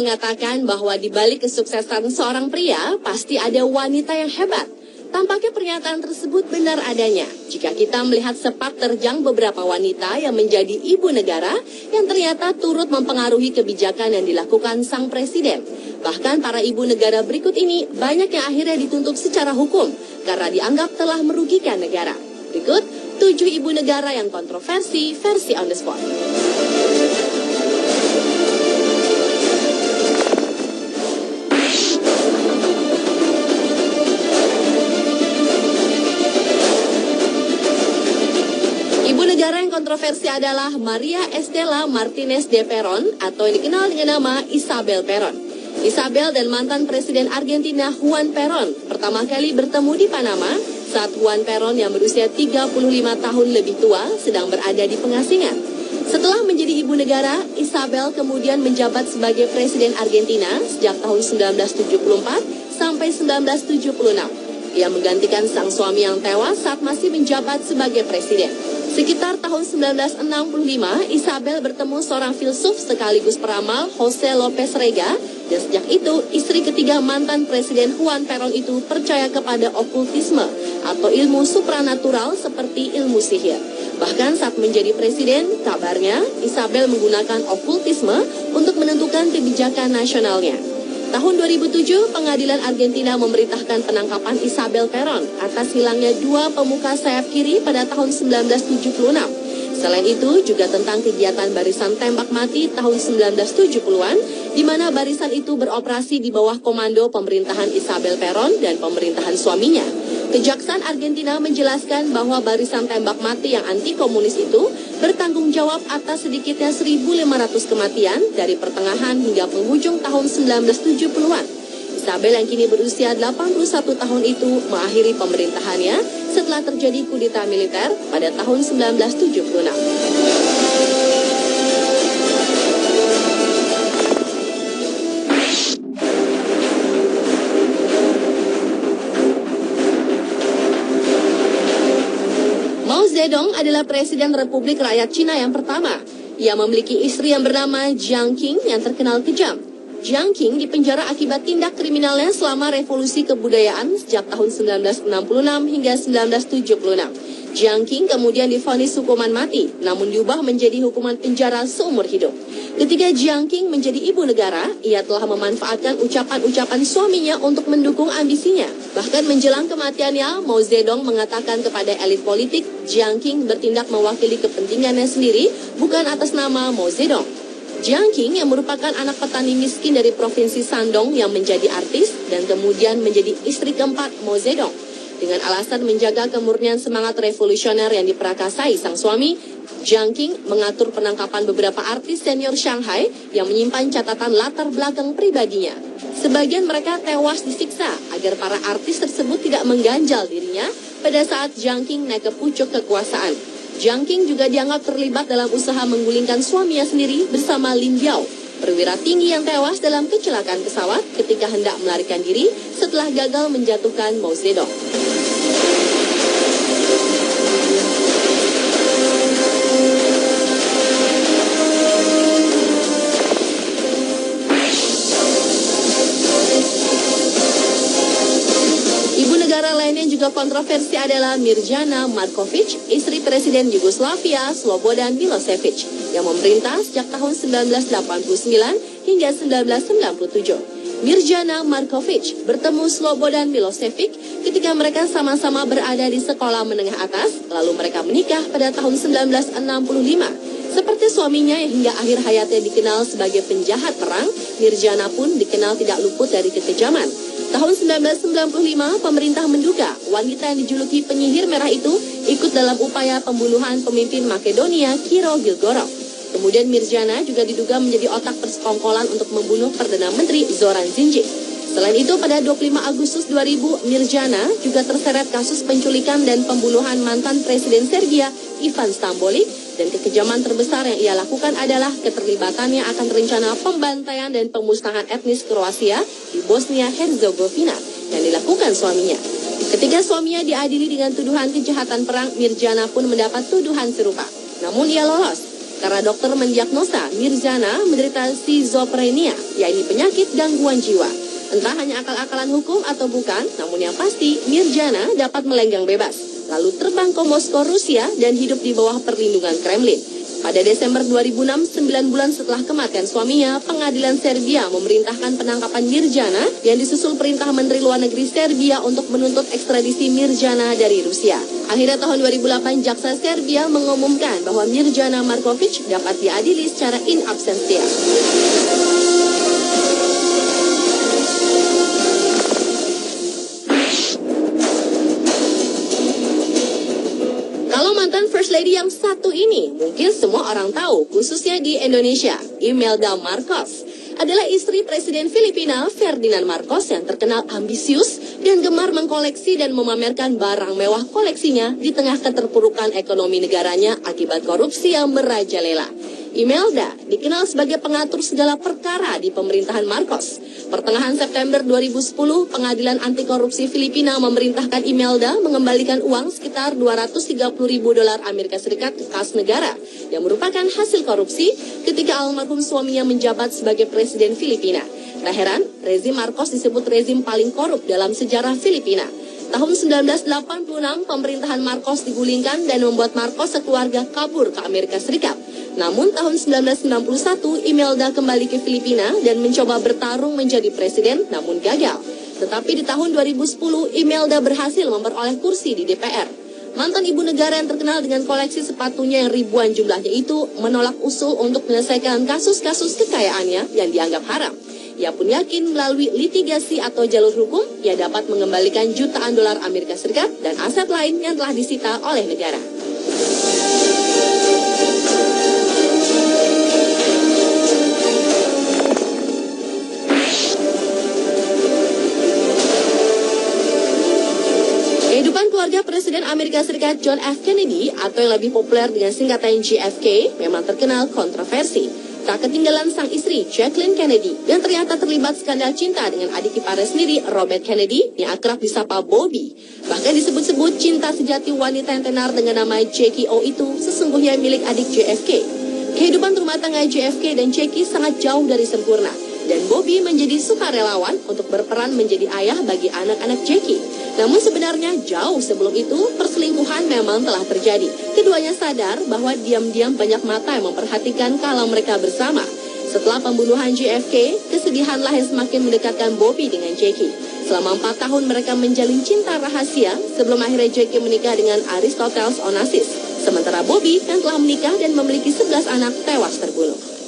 mengatakan bahwa di balik kesuksesan seorang pria, pasti ada wanita yang hebat. Tampaknya pernyataan tersebut benar adanya jika kita melihat sepak terjang beberapa wanita yang menjadi ibu negara yang ternyata turut mempengaruhi kebijakan yang dilakukan sang presiden. Bahkan para ibu negara berikut ini banyak yang akhirnya dituntut secara hukum karena dianggap telah merugikan negara. Berikut 7 ibu negara yang kontroversi versi On The Spot. Ibu negara yang kontroversi adalah María Estela Martínez de Perón atau yang dikenal dengan nama Isabel Perón. Isabel dan mantan Presiden Argentina Juan Perón pertama kali bertemu di Panama saat Juan Perón yang berusia 35 tahun lebih tua sedang berada di pengasingan. Setelah menjadi ibu negara, Isabel kemudian menjabat sebagai Presiden Argentina sejak tahun 1974 sampai 1976. Ia menggantikan sang suami yang tewas saat masih menjabat sebagai presiden. Sekitar tahun 1965, Isabel bertemu seorang filsuf sekaligus peramal, José López Rega, dan sejak itu istri ketiga mantan Presiden Juan Perón itu percaya kepada okultisme atau ilmu supranatural seperti ilmu sihir. Bahkan saat menjadi presiden, kabarnya Isabel menggunakan okultisme untuk menentukan kebijakan nasionalnya. Tahun 2007, pengadilan Argentina memerintahkan penangkapan Isabel Perón atas hilangnya 2 pemuka sayap kiri pada tahun 1976. Selain itu, juga tentang kegiatan barisan tembak mati tahun 1970-an, di mana barisan itu beroperasi di bawah komando pemerintahan Isabel Perón dan pemerintahan suaminya. Kejaksaan Argentina menjelaskan bahwa barisan tembak mati yang anti-komunis itu bertanggung jawab atas sedikitnya 1.500 kematian dari pertengahan hingga penghujung tahun 1970-an. Isabel yang kini berusia 81 tahun itu mengakhiri pemerintahannya setelah terjadi kudeta militer pada tahun 1976. Mao Zedong adalah Presiden Republik Rakyat Cina yang pertama. Ia memiliki istri yang bernama Jiang Qing yang terkenal kejam. Jiang Qing dipenjara akibat tindak kriminalnya selama revolusi kebudayaan sejak tahun 1966 hingga 1976. Jiang Qing kemudian divonis hukuman mati, namun diubah menjadi hukuman penjara seumur hidup. Ketika Jiang Qing menjadi ibu negara, ia telah memanfaatkan ucapan-ucapan suaminya untuk mendukung ambisinya. Bahkan menjelang kematiannya, Mao Zedong mengatakan kepada elit politik, Jiang Qing bertindak mewakili kepentingannya sendiri, bukan atas nama Mao Zedong. Jiang Qing yang merupakan anak petani miskin dari provinsi Shandong yang menjadi artis dan kemudian menjadi istri keempat Mao Zedong. Dengan alasan menjaga kemurnian semangat revolusioner yang diperakasai sang suami, Jiang Qing mengatur penangkapan beberapa artis senior Shanghai yang menyimpan catatan latar belakang pribadinya. Sebagian mereka tewas disiksa agar para artis tersebut tidak mengganjal dirinya pada saat Jiang Qing naik ke pucuk kekuasaan. Jiang Qing juga dianggap terlibat dalam usaha menggulingkan suaminya sendiri bersama Lin Biao, perwira tinggi yang tewas dalam kecelakaan pesawat ketika hendak melarikan diri setelah gagal menjatuhkan Mao Zedong. Lain yang juga kontroversi adalah Mirjana Markovic, istri Presiden Yugoslavia Slobodan Milosevic, yang memerintah sejak tahun 1989 hingga 1997. Mirjana Markovic bertemu Slobodan Milosevic ketika mereka sama-sama berada di sekolah menengah atas, lalu mereka menikah pada tahun 1965. Seperti suaminya yang hingga akhir hayatnya dikenal sebagai penjahat perang, Mirjana pun dikenal tidak luput dari kekejaman. Tahun 1995, pemerintah menduga wanita yang dijuluki penyihir merah itu ikut dalam upaya pembunuhan pemimpin Makedonia, Kiro Gilgorov. Kemudian Mirjana juga diduga menjadi otak persekongkolan untuk membunuh Perdana Menteri Zoran Djindjic. Selain itu, pada 25 Agustus 2000, Mirjana juga terseret kasus penculikan dan pembunuhan mantan Presiden Serbia, Ivan Stambolic, dan kekejaman terbesar yang ia lakukan adalah keterlibatannya akan rencana pembantaian dan pemusnahan etnis Kroasia di Bosnia-Herzegovina yang dilakukan suaminya. Ketika suaminya diadili dengan tuduhan kejahatan perang, Mirjana pun mendapat tuduhan serupa. Namun ia lolos. karena dokter mendiagnosa Mirjana menderita schizophrenia, yaitu penyakit gangguan jiwa. Entah hanya akal-akalan hukum atau bukan, namun yang pasti Mirjana dapat melenggang bebas, lalu terbang ke Moskow, Rusia dan hidup di bawah perlindungan Kremlin. Pada Desember 2006, 9 bulan setelah kematian suaminya, pengadilan Serbia memerintahkan penangkapan Mirjana yang disusul perintah Menteri Luar Negeri Serbia untuk menuntut ekstradisi Mirjana dari Rusia. Akhirnya tahun 2008, jaksa Serbia mengumumkan bahwa Mirjana Markovic dapat diadili secara in absentia. Mantan First Lady yang satu ini mungkin semua orang tahu, khususnya di Indonesia. Imelda Marcos adalah istri Presiden Filipina Ferdinand Marcos yang terkenal ambisius dan gemar mengkoleksi dan memamerkan barang mewah koleksinya di tengah keterpurukan ekonomi negaranya akibat korupsi yang merajalela. Imelda dikenal sebagai pengatur segala perkara di pemerintahan Marcos. Pertengahan September 2010, Pengadilan Anti Korupsi Filipina memerintahkan Imelda mengembalikan uang sekitar 230.000 dolar Amerika Serikat ke kas negara yang merupakan hasil korupsi ketika almarhum suaminya menjabat sebagai Presiden Filipina. Tak heran, rezim Marcos disebut rezim paling korup dalam sejarah Filipina. Tahun 1986, pemerintahan Marcos digulingkan dan membuat Marcos sekeluarga kabur ke Amerika Serikat. Namun tahun 1991, Imelda kembali ke Filipina dan mencoba bertarung menjadi presiden, namun gagal. Tetapi di tahun 2010, Imelda berhasil memperoleh kursi di DPR. Mantan ibu negara yang terkenal dengan koleksi sepatunya yang ribuan jumlahnya itu menolak usul untuk menyelesaikan kasus-kasus kekayaannya yang dianggap haram. Ia pun yakin melalui litigasi atau jalur hukum, ia dapat mengembalikan jutaan dolar Amerika Serikat dan aset lain yang telah disita oleh negara. Kehidupan keluarga Presiden Amerika Serikat John F. Kennedy atau yang lebih populer dengan singkatan JFK memang terkenal kontroversi. Tak ketinggalan sang istri Jacqueline Kennedy yang ternyata terlibat skandal cinta dengan adik iparnya sendiri Robert Kennedy yang akrab disapa Bobby. Bahkan disebut-sebut cinta sejati wanita yang tenar dengan nama Jackie O itu sesungguhnya milik adik JFK. Kehidupan rumah tangga JFK dan Jackie sangat jauh dari sempurna. Dan Bobby menjadi sukarelawan untuk berperan menjadi ayah bagi anak-anak Jackie. Namun sebenarnya jauh sebelum itu perselingkuhan memang telah terjadi. Keduanya sadar bahwa diam-diam banyak mata yang memperhatikan kalau mereka bersama. Setelah pembunuhan JFK, kesedihanlah yang semakin mendekatkan Bobby dengan Jackie. Selama 4 tahun mereka menjalin cinta rahasia sebelum akhirnya Jackie menikah dengan Aristoteles Onassis. Sementara Bobby yang telah menikah dan memiliki 11 anak tewas terbunuh.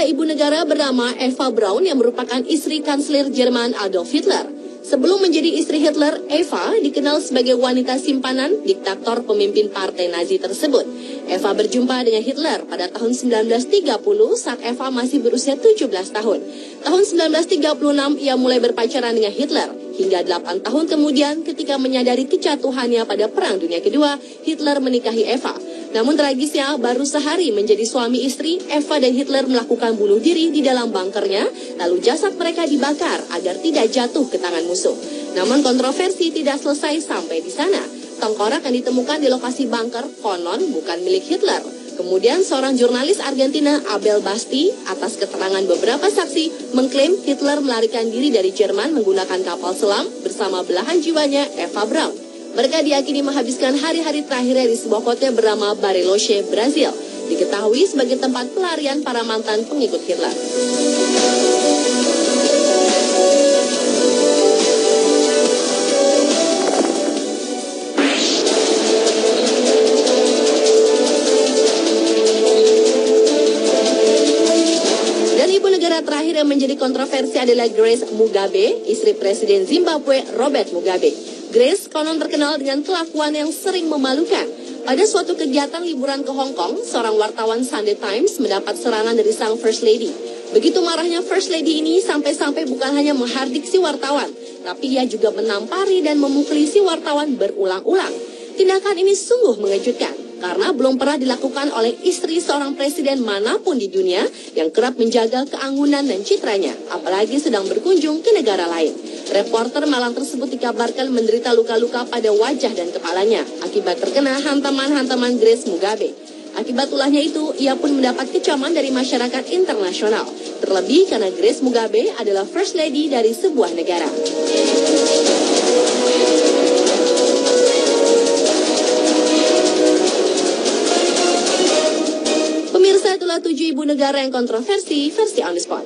Ibu negara bernama Eva Braun yang merupakan istri kanselir Jerman Adolf Hitler. Sebelum menjadi istri Hitler, Eva dikenal sebagai wanita simpanan diktator pemimpin partai Nazi tersebut. Eva berjumpa dengan Hitler pada tahun 1930 saat Eva masih berusia 17 tahun. Tahun 1936 ia mulai berpacaran dengan Hitler. Hingga 8 tahun kemudian ketika menyadari kejatuhannya pada Perang Dunia Kedua, Hitler menikahi Eva. Namun tragisnya, baru sehari menjadi suami istri, Eva dan Hitler melakukan bunuh diri di dalam bunkernya, lalu jasad mereka dibakar agar tidak jatuh ke tangan musuh. Namun kontroversi tidak selesai sampai di sana. Tengkorak yang ditemukan di lokasi bunker konon bukan milik Hitler. Kemudian seorang jurnalis Argentina, Abel Basti, atas keterangan beberapa saksi, mengklaim Hitler melarikan diri dari Jerman menggunakan kapal selam bersama belahan jiwanya Eva Braun. Mereka diyakini menghabiskan hari-hari terakhirnya di sebuah kota bernama Bariloche, Brazil. Diketahui sebagai tempat pelarian para mantan pengikut Hitler. Dan ibu negara terakhir yang menjadi kontroversi adalah Grace Mugabe, istri Presiden Zimbabwe Robert Mugabe. Grace konon terkenal dengan kelakuan yang sering memalukan. Pada suatu kegiatan liburan ke Hong Kong, seorang wartawan Sunday Times mendapat serangan dari sang First Lady. Begitu marahnya First Lady ini sampai-sampai bukan hanya menghardik si wartawan, tapi ia juga menampari dan memukuli si wartawan berulang-ulang. Tindakan ini sungguh mengejutkan. karena belum pernah dilakukan oleh istri seorang presiden manapun di dunia yang kerap menjaga keanggunan dan citranya, apalagi sedang berkunjung ke negara lain. Reporter malang tersebut dikabarkan menderita luka-luka pada wajah dan kepalanya akibat terkena hantaman-hantaman Grace Mugabe. Akibat ulahnya itu, ia pun mendapat kecaman dari masyarakat internasional. Terlebih karena Grace Mugabe adalah First Lady dari sebuah negara. Pemirsa, itulah 7 ibu negara yang kontroversi versi On The Spot.